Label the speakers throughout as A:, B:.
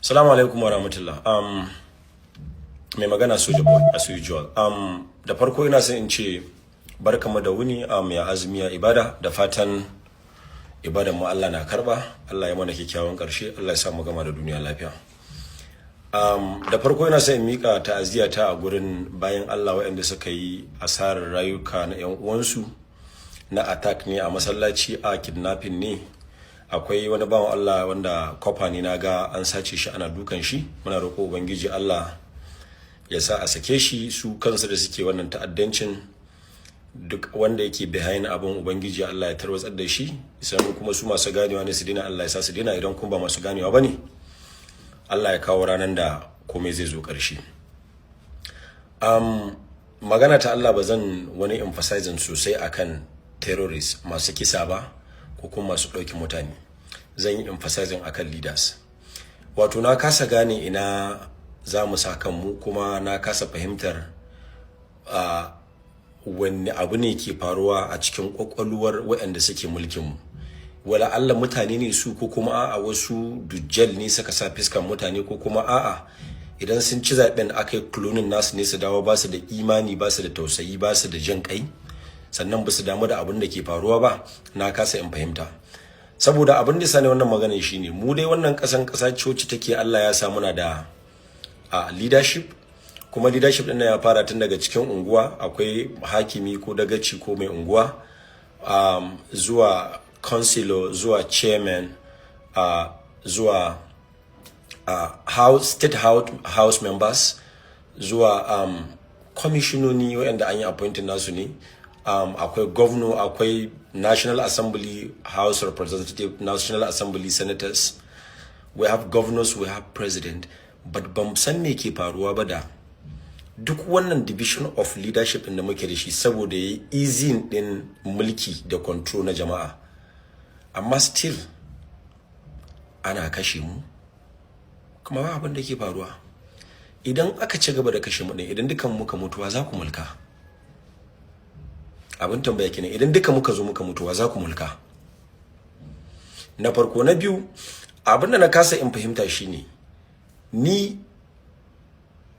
A: Assalamu alaikum wa rahmatullah. Mai magana Soja Boy as usual. Da farko ina son in ce barkamu da wuni ya azumi ya ibada da fatan ibadan mu Allah na karba, Allah ya mana kyakkyawan karshe, Allah ya sa mu gama da duniya lafiya. Da farko ina son in mika ta'aziyya ta a gurin bayan Allah waɗanda suka yi asarar rayuka na ƴan uwansu na attack ne a masallaci, a kidnapping ne. Akwai wani bawan Allah wanda kofa ne na ga an sace shi ana dukan shi. Muna roƙo ubangiji Allah ya sa a sake shi, su kansu da suke wannan ta'addancin, duk wanda yake behind abin ubangiji Allah ya tarwatsar da shi. Sai kuma su masu ganewa ne su dina, Allah ya sa su dina, idan kuma ba masu ganewa bane Allah ya kawo ranar da komai zai zo ƙarshe. Magana ta Allah, ba zan wani emphasizing sosai akan terrorists masu kisa ba ko kuma masu ɗauki mutane. Zan yi emphasizing akan leaders. Wato na kasa gane ina za mu sa kanmu, kuma na kasa fahimtar wanne abu ne ke faruwa a cikin ƙwaƙwalwar waɗanda suke mulkinmu. Wala Allah mutane ne su, ko kuma a'a wasu dujjal ne suka sa fiskan mutane, ko kuma a'a idan sun ci zaɓen aka yi cloning nasu ne su dawo ba su da imani, ba su da tausayi, ba su da jin kai, sannan ba su damu da abin da ke faruwa ba. Na kasa in fahimta, saboda abin da sani wannan magana shine mu dai wannan ƙasa coci take, Allah ya sa muna da leadership, kuma leadership ɗin ya fara tun daga cikin unguwa. Akwai hakimi ko dagaci ko mai unguwa, zuwa councilor, zuwa chairman, zuwa state house members, zuwa commissiononi waɗanda an yi appointing nasu ne. Akwai governor, akwai national assembly, house representative, national assembly, senators. We have governors, we have president. But ban san me ke faruwa ba da duk wannan division of leadership da muke da shi, saboda yayi easy din mulki da control na jama'a, amma still ana kashe mu kuma ba abin da ke faruwa. Idan aka ci gaba da kashe mu ne, idan dukan muka mutuwa za ku mulka? Abin tambaya kenan, idan duka muka zo muka mutuwa za ku mulka? Na farko. Na biyu, abin da na kasa in fahimta shine, ni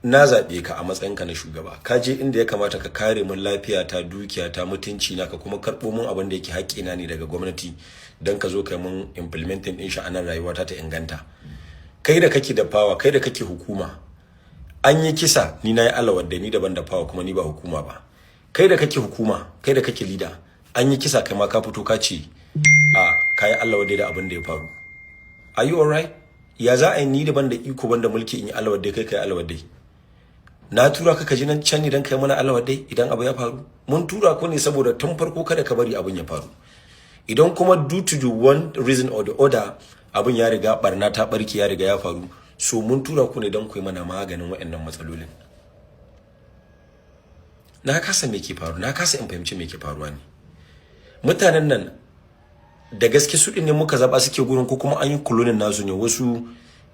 A: na zaɓe ka a matsayinka na shugaba, ka je inda ya kamata ka kare mun lafiya ta, dukiya ta, mutunci na, ka kuma karɓo mun abin da yake haƙƙina ne daga gwamnati, don ka zo kai mun implementing din shi a nan rayuwata ta inganta. Kai da kake da power, kai da kake hukuma, an yi kisa, ni na yi Allah wadda, ni daban da power kuma ni ba hukuma ba. Kai da kake hukuma, kai da kake leader, an yi kisa, kai ma ka fito ka ce kai Allah wadda da abin da ya faru. Are you alright? Ya za a yi ni daban da iko banda mulki in yi Allah wadda, kai Allah wadda? Na tura ka ji nan can idan kai mana Allah wadda idan abu ya faru? Mun tura ku ne saboda tun farko kada ka bari abin ya faru. Idan kuma due to the one reason or the other abin ya riga barna ta barki, ya riga ya faru, so mun tura ku ne don ku yi mana maganin waɗannan matsalolin. Na kasa me ke faru, na kasa in fahimci me ke faruwa ne. Mutanen nan da gaske su ne muka zaba suke gurin, ko kuma an yi cloning nasu ne, wasu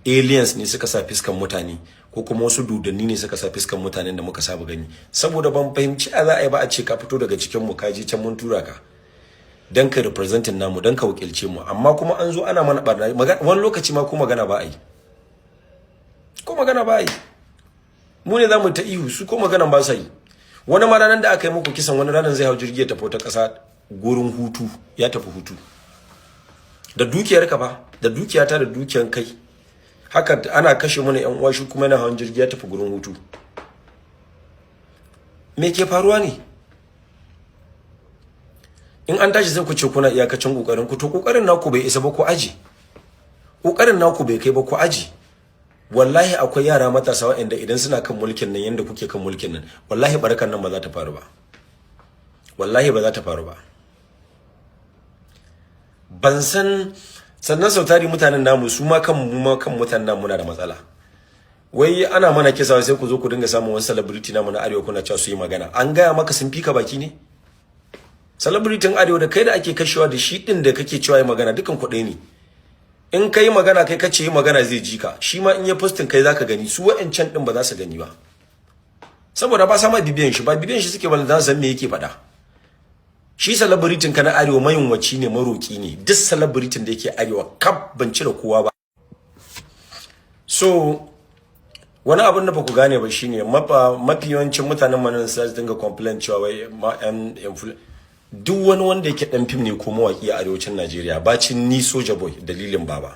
A: aliens ne suka sa fiskan mutane, ko kuma wasu dudanni ne suka sa fiskan mutanen da muka saba gani? Saboda ban fahimci a za a yi ba a ce ka fito daga cikin mu, ka je can mun tura ka dan ka representing namu, dan ka wakilce mu, amma kuma an zo ana mana barna. Wani lokaci ma ko magana ba a yi, ko magana ba a yi. Mu ne za mu ta ihu, su ko magana ba sa yi. Wani ma ranar da aka yi muku kisan, wani ranar zai hau jirgi ya tafi ta ƙasa gurin hutu, ya tafi hutu da dukiyar ka ba, da dukiyata, da dukiyar kai. Haka ana kashe mana ƴan uwa, shi kuma yana hawan jirgi ya tafi gurin hutu. Me ke faruwa ne? In an tashi sai ku ce kuna iyakacin kokarin ku, to kokarin naku bai isa ba ku aji. Kokarin naku bai kai ba ku aji. Wallahi akwai yara matasa waɗanda idan suna kan mulkin nan yanda kuke kan mulkin nan, wallahi barkan nan ba za ta faru ba. Wallahi ba za ta faru ba. Ban san, sannan sautari mutanen namu su ma kan mutanen namu muna da matsala. Wai ana mana kisa sai ku zo ku dinga samun wani celebrity namu na arewa kuna cewa su yi magana. An gaya maka sun fika baki ne? Celebrity arewa da kai da ake kashewa da shi din da kake cewa yi magana, dukan kuɗi ne. In kai magana, kai kace yi magana zai ji ka, shi ma in ya postin kai zaka gani, su wa'ancan din ba za su gani ba, saboda ba sa ma bibiyan shi, ba bibiyan shi suke ba, za su san me yake faɗa. Shi celebrity ka na arewa mayunwaci ne, maroki ne, duk celebrity da yake arewa kap ban cire kowa ba. So wani abin da ba ku gane ba shine mafi yawancin mutanen manan sai su dinga complain cewa wai duk wani wanda yake dan fim ne ko mawaki a arewacin Najeriya bacin ni Soja Boy dalilin baba,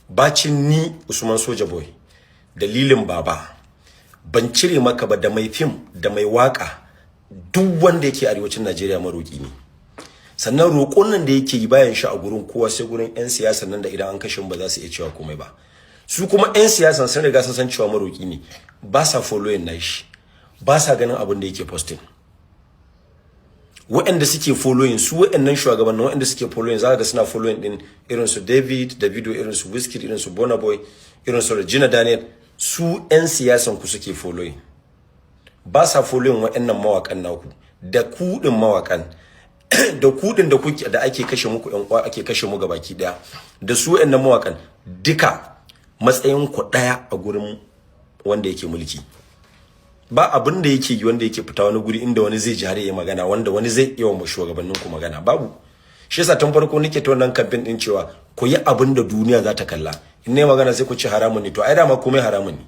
A: bacin ni Usman Soja Boy dalilin baba, ban cire maka ba da mai fim da mai waka, duk wanda yake arewacin Najeriya maroki ne. Sannan roƙon nan da yake yi bayan shi a gurin kowa sai gurin ƴan siyasa nan da idan an kashe ba za su iya cewa komai ba. Su kuma ƴan siyasan sun riga sun san cewa maroki ne, ba sa following nashi, ba sa ganin abin da yake posting. Waɗanda suke following su waɗannan shugabannin waɗanda suke following za ga suna following din irin su Davido, irin su Wizkid, irin su Burna Boy, irin su Regina Daniel, su ƴan siyasan ku suke following. Ba sa following waɗannan mawakan naku da kuɗin mawakan da kuɗin da kuke da ake kashe muku ƴan uwa ake kashe mu gabaki daya da su waɗannan mawakan duka matsayin ku daya a gurin wanda yake mulki. Ba abin da yake yi wanda yake fita wani guri inda wani zai jare ya magana wanda wani zai iya wa shugabannin ku magana, babu. Shi yasa tun farko nake ta wannan campaign din cewa ku yi abin da duniya za ta kalla. In ne magana sai ku ci haramun ne, to ai dama komai haramun ne.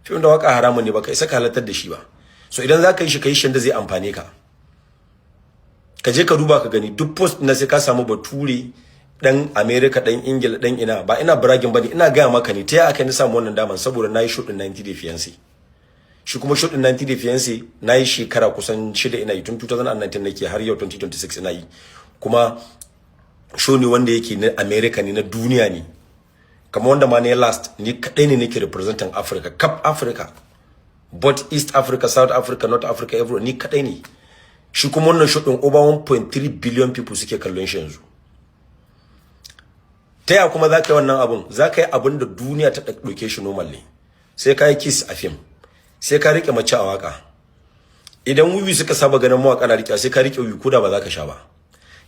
A: Fim da waka haramun ne baka isa ka halartar da shi ba. So idan za ka yi shi ka yi shi da zai amfane ka. Ka je ka duba ka gani duk post na sai ka samu bature dan America dan Ingila dan ina, ba ina bragging bane, ina gaya maka ne ta aka ni samu wannan daman saboda nayi shoot din 90 Day Fiancé. Shi kuma shoot din 90 Day Fiancé nayi shekara kusan 6 ina yi, tun 2019 nake har yau 2026 ina yi. Kuma show ne wanda yake na America ne, na duniya ne. Kamar wanda ma ne last ni kadai ne nake representing Africa, Cap Africa, both East Africa, South Africa, North Africa, everywhere, ni kadai ne. Shi kuma wannan show din over 1.3 billion people suke kallon shi yanzu. Taya kuma za ka yi wannan abun, za ka yi abin da duniya ta ɗauke shi normal ne. Sai ka yi kiss a fim, sai ka riƙe mace a waka. Idan wiwi suka saba ganin mawaƙa na riƙe sai ka riƙe wiwi koda ba za ka sha ba.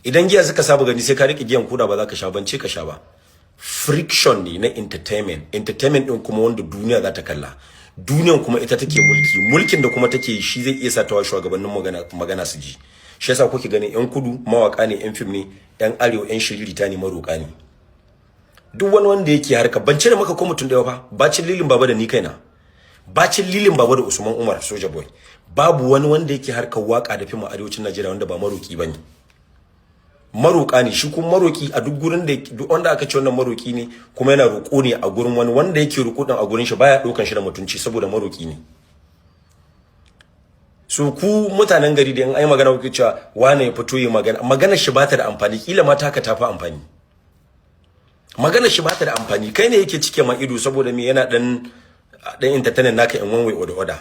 A: Idan giya suka saba gani sai ka riƙe giyan koda ba za ka sha, ban ce ka sha ba. Friction ne na entertainment din kuma wanda duniya za ta kalla. Duniyan kuma ita take mulki, mulkin da kuma take shi zai iya satawa shugabannin magana su ji. Shi yasa kuke ganin ƴan kudu mawaƙa ne, ƴan fim ne, ƴan arewa ƴan shiririta ne, maroƙa ne. Duk wani wanda yake harka ban cire maka ko mutum da fa, bacin lilin baba da ni kaina, bacin lilin baba da Usman Umar Soja Boy, babu wani wanda yake harkar waka da fim a arewacin Najeriya wanda ba maroki bane. Maroka ne shi, kuma maroki a duk gurin da duk wanda aka ce wannan maroki ne kuma yana roko ne a gurin wani wanda yake roko din a gurin shi baya dokan shi da mutunci saboda maroki ne. So ku mutanen gari da in ai magana kuke cewa wane ya fito yi magana shi ba ta da amfani, kila ma ta ka tafi amfani. Magana shi ba ta da amfani, kai ne yake cike ma ido saboda me yana dan entertainment naka in one way or the other.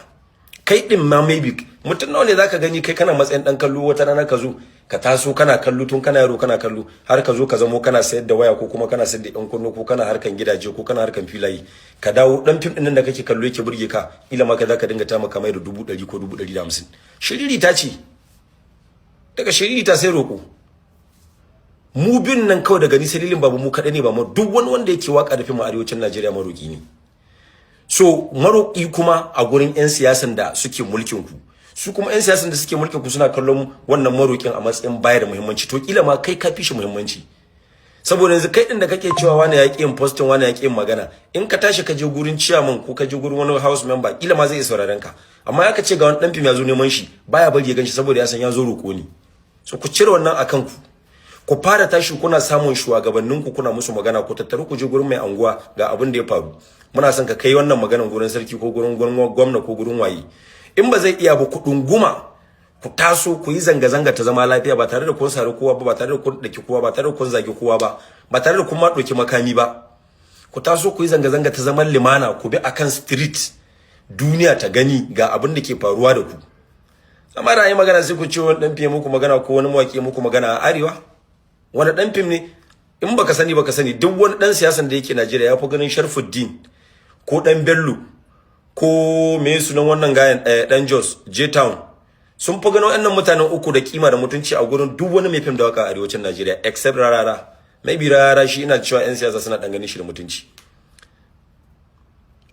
A: Kai din ma maybe mutum nawa ne zaka gani kai kana matsayin dan kallo, wata rana ka zo ka taso kana kallo tun kana yaro kana kallo har ka zo ka zamo kana sayar da waya ko kuma kana sayar da ɗan kunno ko kana harkan gidaje ko kana harkan filayi, ka dawo dan fim din nan da kake kallo yake burge ka, ila ma ka zaka dinga ta maka mai da 100 ko 150. Shiriri ta ce daga shiriri ta sai roko. Mu bin nan kawai daga ni salilin babu mu kaɗai ne ba, mu duk wani wanda yake waka da fim a arewacin Najeriya maroki ne. So maroki kuma a gurin ƴan siyasan da suke mulkin ku, su kuma ƴan siyasan da suke mulkin ku suna kallon wannan marokin a matsayin bayar da muhimmanci, to kila ma kai ka fi shi muhimmanci. Saboda yanzu kai din da kake cewa wani ya ƙi yin posting, wani ya ƙi yin magana, in ka tashi ka je gurin chairman ko ka je gurin wani house member kila ma zai sauraren ka, amma ya ka ce ga wani dan fim ya zo neman shi baya bari ya ganshi saboda ya san ya zo roko ne. So ku cire wannan akan ku, ku fara tashi kuna samun shugabannin ku kuna musu magana, ku tattaru ku je gurin mai anguwa ga abin da ya faru, muna son ka kai wannan maganar gurin sarki ko gurin gwamna ko gurin waye. In ba zai iya ba ku dunguma ku taso ku yi zanga-zanga ta zama lafiya ba tare da kun sare kowa ba, ba tare da kun daki kowa ba, tare da kun zage kowa ba, ba tare da kun ma doki makami ba. Ku taso ku yi zanga-zanga ta zaman limana, ku bi akan street duniya ta gani ga abin da ke faruwa da ku. Amma da ai magana sai ku ce wani dan fiye muku magana ko wani mawaki muku magana a arewa. Wani dan fim ne in baka sani duk wani dan siyasan da yake Najeriya ya fi ganin Sharfuddin ko dan Bello ko me sunan wannan gayan dan Jos J-Town, sun fi ganin wannan mutanen uku da kima da mutunci a gurin duk wani mai fim da waka a arewacin Najeriya except Rarara. Maybe Rarara shi ina cewa yan siyasa suna dan ganin shi da mutunci,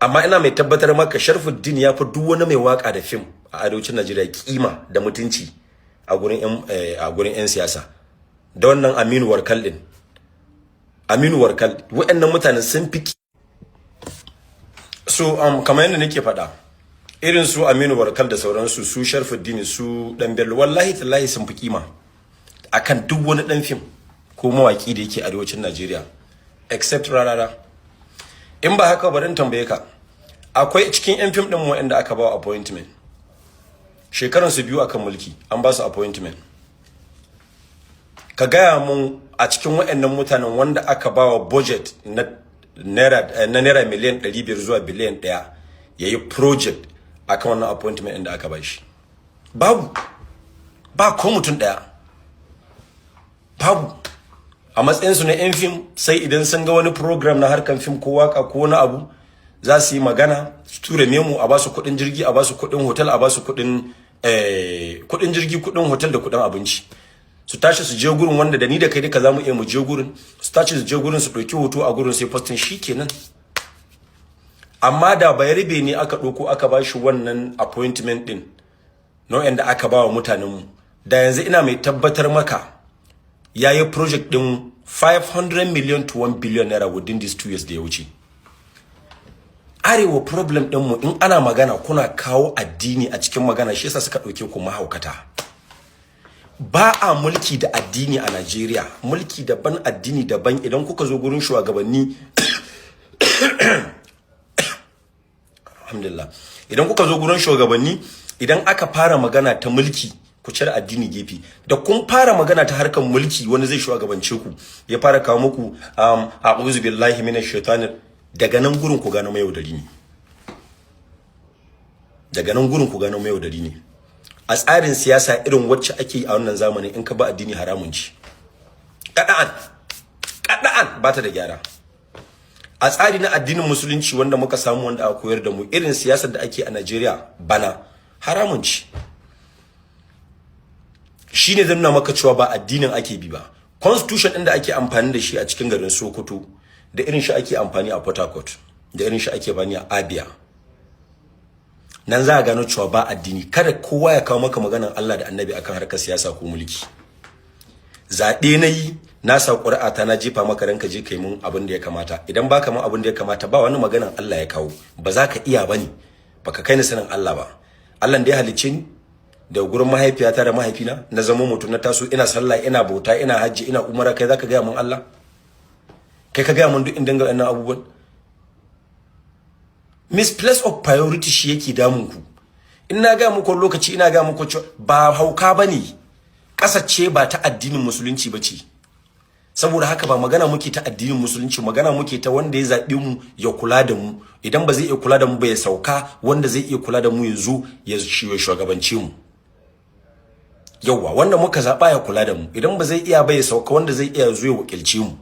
A: amma ina mai tabbatar maka Sharfuddin ya fi duk wani mai waka da fim a arewacin Najeriya kima da mutunci a gurin yan siyasa. Da wannan Aminu Warkal din, Aminu Warkal, waɗannan mutanen sun fi so kamar yadda nake faɗa, irin su Aminu Barkal da sauransu, su Sharfuddin, su Dan Bello, wallahi tallahi sun fi kima akan duk wani dan fim ko mawaki da yake arewacin Najeriya except Rarara. In ba haka bari in tambaye ka, akwai cikin yan fim din mu wanda aka ba appointment shekaran su biyu akan mulki an ba su appointment, ka gaya mun a cikin waɗannan mutanen wanda aka ba wa budget na naira miliyan 500 zuwa biliyan 1 yayi project akan wannan appointment inda aka ba shi? Babu, ba ko mutum daya, babu. A matsayin su na yan fim, sai idan sun ga wani program na harkan fim ko waka ko wani abu, za su yi magana, su ture memo, a ba su kuɗin jirgi, a ba su kuɗin hotel, a ba su kuɗin jirgi, kuɗin hotel da kuɗin abinci. Su tashi su je gurin wanda da ni da kai duka zamu iya mu je gurin, su tashi su je gurin su ɗauki hoto a gurin sai postin shikenan. Amma da Bayarbe ne aka ɗauko aka ba shi wannan appointment din nau'in da aka ba wa mutanenmu, da yanzu ina mai tabbatar maka yayi project din 500 million to 1 billion naira within these 2 years da ya wuce. Arewa problem din mu in ana magana kuna kawo addini a cikin magana, shi yasa suka dauke ku mahaukata. Ba a mulki da addini a Najeriya, mulki daban addini daban. Idan kuka zo gurin shugabanni alhamdulillah, idan kuka zo gurin shugabanni, idan aka fara magana ta mulki, ku cire addini gefe. Da kun fara magana ta harkar mulki, wani zai shugabance ku, ya fara kawo muku a'udhu billahi minash shaitanir, daga nan gurin ku gano mai yaudari ne. Daga nan gurin ku gano mai yaudari ne. A tsarin siyasa irin wacce ake a wannan zamanin, in ka ba addini haramun ci. Kada'an ba ta da gyara. A tsari na addinin musulunci wanda muka samu, wanda aka koyar da mu, irin siyasar da ake a Najeriya bana haramun ci. Shine zan nuna maka cewa ba addinin ake bi ba. Constitution din da ake amfani da shi a cikin garin Sokoto, da irin shi ake amfani a Port Harcourt, da irin shi ake bani a Abia. Nan za a gano cewa ba addini. Kada kowa ya kawo maka maganar Allah da Annabi akan harkar siyasa ko mulki. Zaɓe na yi, na sa ƙuri'a ta, na jefa maka ranka je kai mun abin da ya kamata. Idan baka mun abin da ya kamata, ba wani maganar Allah ya kawo. Ba za ka iya bane, baka kai ni sanin Allah ba. Allah da ya halicce ni da gurin mahaifiyata da mahaifina, na zama mutum, na taso ina sallah, ina bauta, ina hajji, ina umara, kai zaka ga mun Allah? Kai ka ga mun duk inda ga wannan abubuwan? Misplace of priority shi yake damun ku. In na ga muku lokaci, ina ga muku ba hauka bane, kasace ba ta addinin musulunci bace. Saboda haka ba magana muke ta addinin musulunci, magana muke ta wanda ya zabe mu ya kula da mu. Idan ba zai iya kula da mu ba ya sauka, wanda zai iya kula da mu ya zo ya shugabance mu. Yauwa, wanda muka zaba ya kula da mu. Idan ba zai iya ba ya sauka, wanda zai iya zo ya wakilce mu.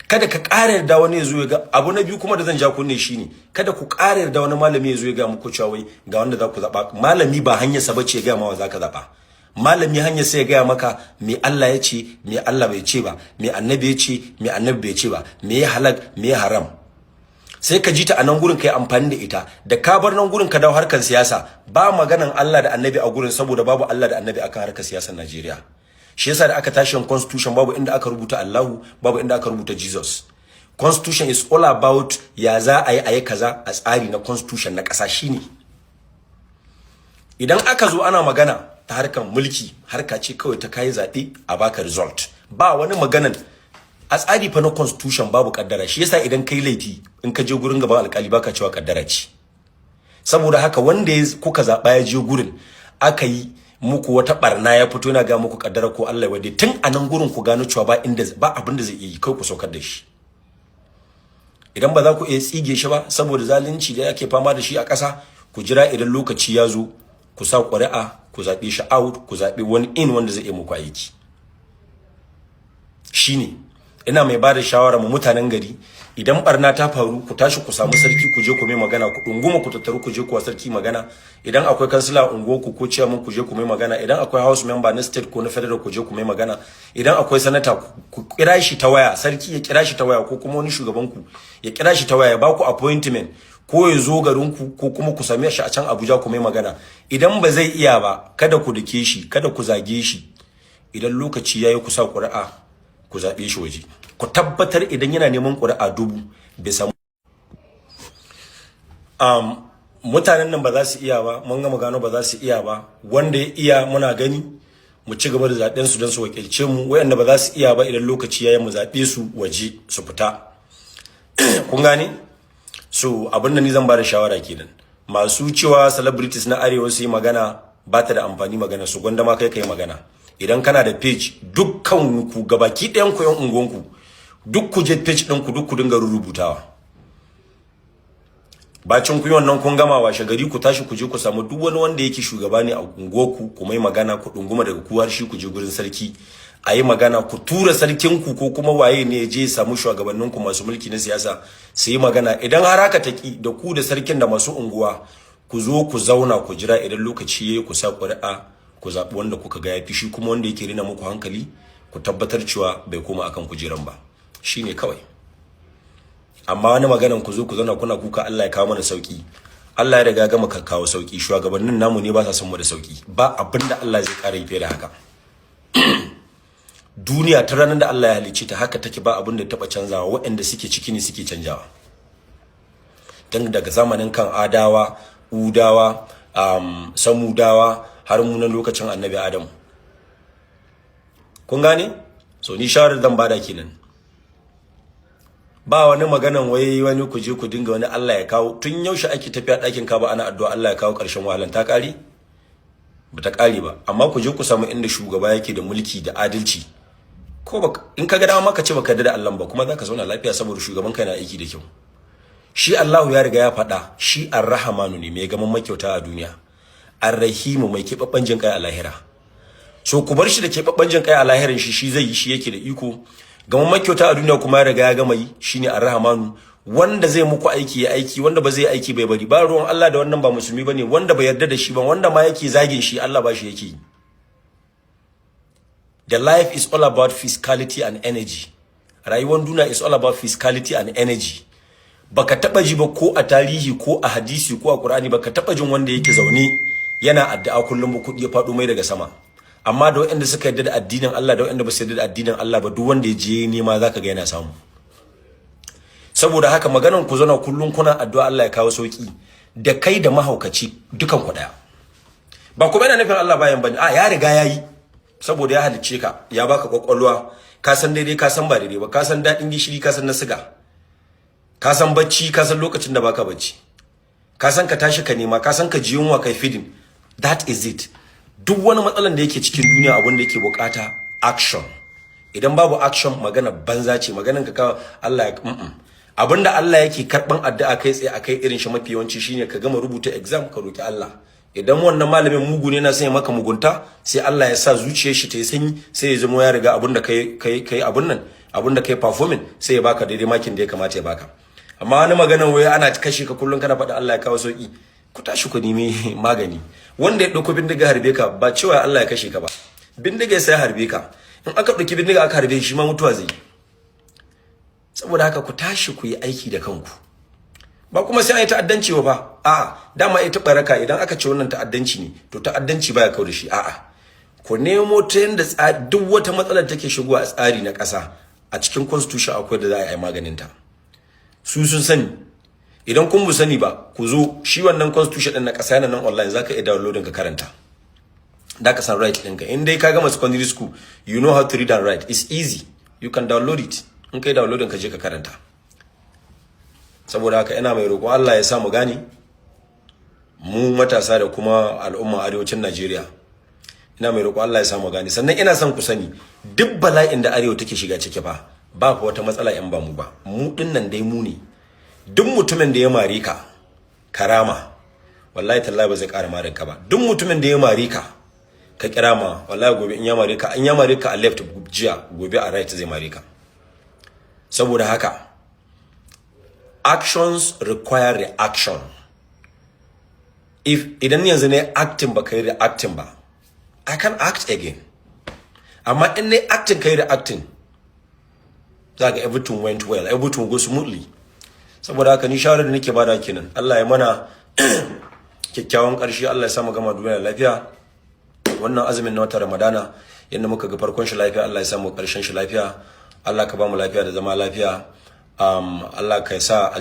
A: Kada ka ƙara yarda wani ya zo ya ga abu. Na biyu kuma da zan ja kunne shine, kada ku ƙara yarda wani malami ya zo ya ga muku cewa wai ga wanda za ku zaba. Malami ba hanyar sa bace ya ga ma wa zaka zaba. Malami hanyar sai ya ga maka me Allah ya ce, me Allah bai ce ba, me annabi ya ce, me annabi bai ce ba, me ya halal, me ya haram. Sai ka ji ta a nan gurin kai amfani da ita. Da ka bar nan gurin ka dawo harkar siyasa, ba maganan Allah da annabi a gurin, saboda babu Allah da annabi akan harkar siyasar Najeriya. Shi yasa da aka tashi constitution, babu inda aka rubuta Allahu, babu inda aka rubuta Jesus. Constitution is all about ya za a yi kaza a tsari na constitution na ƙasa shine. Idan aka zo ana magana ta harkar mulki, harka ce kawai ta kai zaɓe a baka result. Ba wani maganan a tsari fa na constitution, babu kaddara. Shi yasa idan kai laifi, in ka je gurin gaban alƙali baka cewa kaddara ce. Saboda haka wanda kuka zaɓa ya je gurin aka yi muku wata barna, ya fito yana ga muku kaddara ko Allah wade, tun anan gurin ku gano cewa ba abin da zai yi, kai ku saukar da shi. Idan ba za ku iya tsige shi ba saboda zalunci da yake fama da shi a ƙasa, ku jira idan lokaci ya zo, ku sa ƙuri'a, ku zaɓe shi out, ku zaɓe wani in wanda zai iya muku aiki. Shine ina mai bada shawara mu mutanen gari, idan barna ta faru, ku tashi ku samu sarki, ku je ku mai magana, ku dunguma ku tattaru ku je ku wa sarki magana. Idan akwai kansila unguwar ku ko chairman, ku je ku mai magana. Idan akwai house member na state ko na federal, ku je ku mai magana. Idan akwai senator, ku kira shi ta waya, sarki ya kira shi ta waya, ko kuma wani shugaban ku ya kira shi ta waya, ya ba ku appointment, ko ya zo garin ku, ko kuma ku same shi a can Abuja ku mai magana. Idan ba zai iya ba, kada ku dake shi, kada ku zage shi. Idan lokaci yayi, ku sa ƙuri'a, ku zabe shi waje. Ku tabbatar idan yana neman ƙuri'a 1000 bai samu. mutanen nan ba za su iya ba, mun gama gano ba za su iya ba. Wanda ya iya muna gani mu ci gaba da zaben su don su wakilce mu, wayanda ba za su iya ba idan lokaci yayin mu zabe su waje su fita. Kun gane? So abin da ni zan ba da shawara kenan. Masu cewa celebrities na arewa su yi magana ba ta da amfani magana su, gwanda ma kai magana. Idan kana da page dukkan ku gabaki ɗayan ku yan unguwanku duk ku je page ɗin ku duk ku dinga rubutawa. Bacin ku yi wannan kun gama washe gari ku tashi ku je ku samu duk wani wanda yake shugaba ne a unguwarku ku mai magana, ku dunguma daga ku har shi ku je gurin sarki a yi magana, ku tura sarkin ku ko kuma waye ne ya je ya samu shugabannin ku masu mulki na siyasa su yi magana. Idan har haka taki da ku da sarkin da masu unguwa ku zo ku zauna ku jira idan lokaci yayi ku sa ƙuri'a ku zaɓi wanda kuka ga yafi, shi kuma wanda yake rina muku hankali ku tabbatar cewa bai koma akan kujeran ba, shine kawai. Amma wani maganan ku zo ku zauna kuna kuka Allah ya kawo mana sauki, Allah ya riga gama kawo sauki. Shugabannin namu ne ba sa son mu da sauki, ba abinda Allah zai kare fiye da haka. Duniya ta ranar da Allah ya halicce ta haka take, ba abinda ta taba canzawa, waɗanda suke ciki ne suke canjawa. Dan daga zamanin kan Adawa, Udawa, Samudawa har mu nan lokacin Annabi Adam. Kun gane? So ni shawarar zan bada kenan. Ba wani maganan wani ku je ku dinga wani Allah ya kawo. Tun yaushe ake tafiya ɗakin Kaba ana addu'a Allah ya kawo ƙarshen wahalan, ta ƙare? Ba ta ƙare ba. Amma ku je ku samu inda shugaba yake da mulki da adalci. Ko ba in ka ga dama ka ce baka yarda da Allah ba, kuma zaka zauna lafiya saboda shugaban ka yana aiki da kyau. Shi Allahu ya riga ya faɗa, shi Ar-Rahmanu ne mai gaman makyauta a duniya. Ar-Rahimu mai keɓaɓɓen jin kai a lahira. So ku bar shi da keɓaɓɓen jin kai a lahirin shi zai yi, shi yake da iko. Gaman makyauta a duniya kuma ya riga ya gama yi, shine Ar-Rahmanu. Wanda zai muku aiki ya aiki, wanda ba zai aiki bai bari. Ba ruwan Allah da wannan ba musulmi bane, wanda bai yarda da shi ba, wanda ma yake zagin shi Allah ba shi yake yi. The life is all about physicality and energy. Rayuwar duniya is all about physicality and energy. Baka taba ji ba ko a tarihi ko a hadisi ko a Qur'ani, baka taba jin wanda yake zaune yana addu'a kullum ba kudi ya fado mai daga sama. Amma da waɗanda suka yarda da addinin Allah da waɗanda ba su yarda da addinin Allah ba, duk wanda ya je nema zaka ga yana samu. Saboda haka maganan ku zauna kullun kuna addu'a Allah ya kawo sauki, da kai da mahaukaci dukan ku daya. Ba kuma yana nufin Allah bayan bane, a ya riga yayi. Saboda ya halicce ka, ya baka kwakwalwa, ka san daidai ka san ba daidai ba, ka san dadin gishiri ka san na siga, ka san bacci ka san lokacin da baka bacci, ka san ka tashi ka nema, ka san ka ji yunwa kai feeding. That is it. Duk wani matsalan da yake cikin duniya abin da yake bukata action. Idan babu action magana banza ce, maganan ka Allah ya abinda Allah yake karban addu'a kai tsaye akai irin shi mafi yawanci shine ka gama rubuta exam ka roki Allah. Idan wannan malamin mugu ne na sanya maka mugunta, sai Allah ya sa zuciyar shi ta yi sanyi, sai ya zama ya riga abinda kai abun nan, abinda kai performing, sai ya baka daidai makin da ya kamata ya baka. Amma wani maganan wai ana kashe ka kullun kana faɗa Allah ya kawo sauki, ku tashi ku nemi magani. Wanda ya dauko bindiga harbe ka ba cewa Allah ya kashe ka ba, bindiga sai harbe ka. In aka dauki bindiga aka harbe shi ma mutuwa zai. Saboda haka ku tashi ku yi aiki da kanku. Ba kuma sai an yi ta'addanci ba, a'a dama ita baraka idan aka ce wannan ta'addanci ne, to ta'addanci baya kawo da shi, a'a ku nemo ta yanda duk wata matsalar take shigowa a tsari na ƙasa a cikin constitution akwai da za a yi maganin ta. Su sun sani. Idan kun bu sani ba, ku zo shi wannan constitution din na ƙasa yana nan online, zaka iya downloading ka karanta. Da ka san right ɗinka. In dai ka gama secondary school, you know how to read and write. It's easy. You can download it. In kai downloading ka je ka karanta. Saboda haka ina mai roƙo Allah ya sa mu gane, mu matasa da kuma al'umma arewacin Najeriya. Ina mai roƙo Allah ya sa mu gane. Sannan ina son ku sani duk bala'in da arewa take shiga ciki fa ba fa wata matsala in ba mu ba. Mu dinnan dai mu ne. Duk mutumin da ya mare ka karama, wallahi tallahi ba zai ƙara mare ka ba. Duk mutumin da ya mare ka ka kirama, wallahi gobe in ya mare ka a left jiya, gobe a right zai mare ka. Saboda haka actions require reaction. Idan yanzu ne acting ba kai reacting ba, I can act again. Amma in ne acting kai reacting, zaka everything went well, everything go smoothly. Saboda haka ni shawarar da nake bada kenan. Allah ya mana kyakkyawan ƙarshe, Allah ya sa mu gama duniya lafiya. Wannan azumin na watan Ramadana yanda muka ga farkon shi lafiya, Allah ya sa mu ƙarshen shi lafiya. Allah ka ba mu lafiya da zama lafiya. Allah ka sa